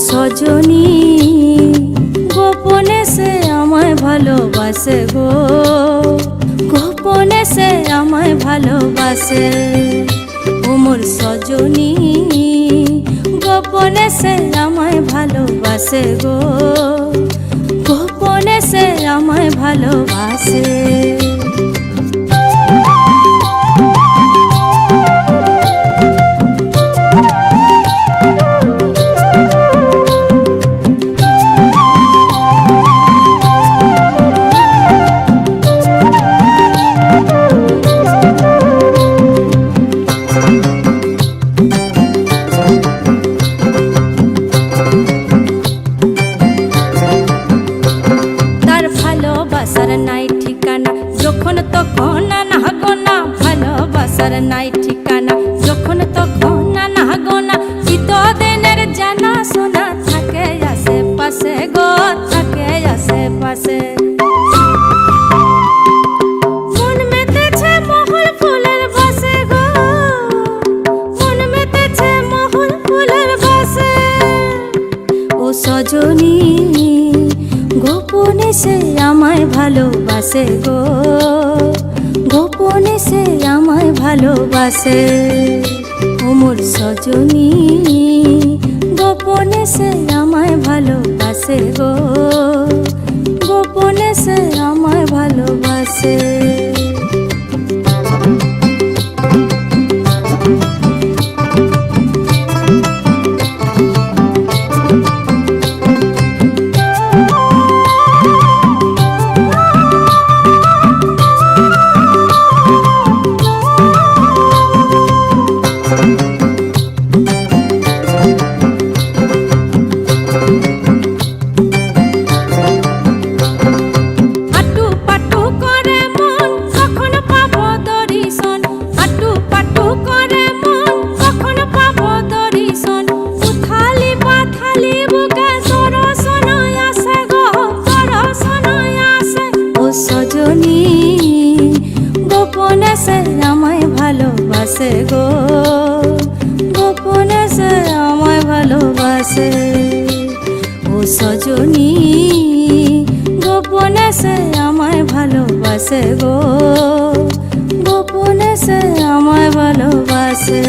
সজনী গোপনে সে আমায় ভালোবাসে গো, গোপনে সে আমায় ভালোবাসে। ও মোর সজনী গোপনে সে আমায় ভালোবাসে গো, গোপনে সে আমায় ভালোবাসে। ভালোবাসার নাই ঠিকানা যখন তখন না গোনা, ভালোবাসার নাই ঠিকানা যখন তখন না গোনা। চিতদিনের জানা শোনা থাকে আশেপাশে গো, থাকে আশেপাশে। মন মেতেছে মহুল ফুলের বাসে গো, মন মেতেছে মহুল ফুলের বাসে। ও সজনী গোপনে সে আমায় ভালোবাসে গো, গোপনে সে আমায় ভালোবাসে। ও মোর সজনী গোপনে সে আমায় ভালোবাসে গো, গোপনে সে আমায় ভালোবাসে। সজনী গোপনে সে আমায় ভালোবাসে গো, গোপনে সে আমায় ভালোবাসে। ও সজনী গোপনে সে আমায় ভালোবাসে গো, গোপনে সে আমায় ভালোবাসে।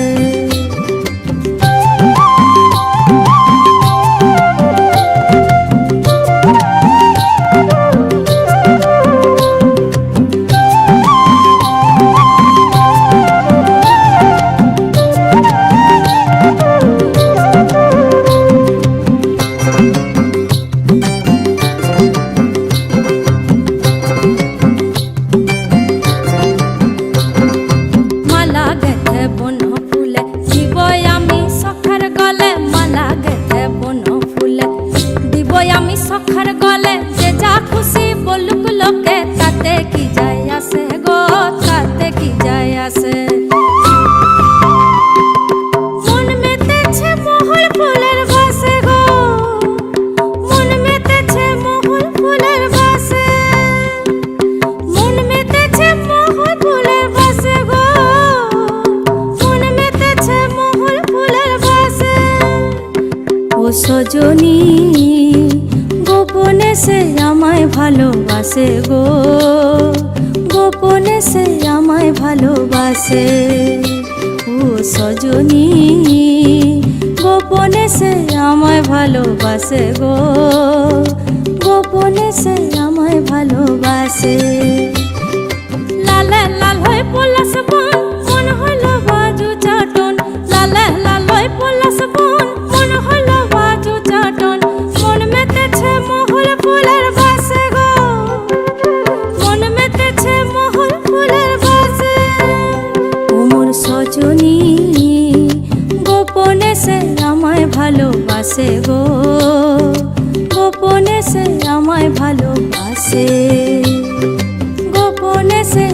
আমি সখার গলে যে যা খুশি বলুক লোকে, তাতে কি যায় আসে গো, তাতে কি যায় আসে। মন মেতেছে মহুল ফুলের বাসে গো, মন মেতেছে মহুল ফুলের বাসে। মন মেতেছে মহুল ফুলের বাসে গো, মন মেতেছে মহুল ফুলের বাসে। ও সজনী গোপনে সে আমায় ভালোবাসে গো, গোপনে সে আমায় ভালোবাসে। ও সজনী গোপনে সে আমায় ভালোবাসে গো, গোপনে সে আমায় ভালোবাসে। লাল গোপনে সে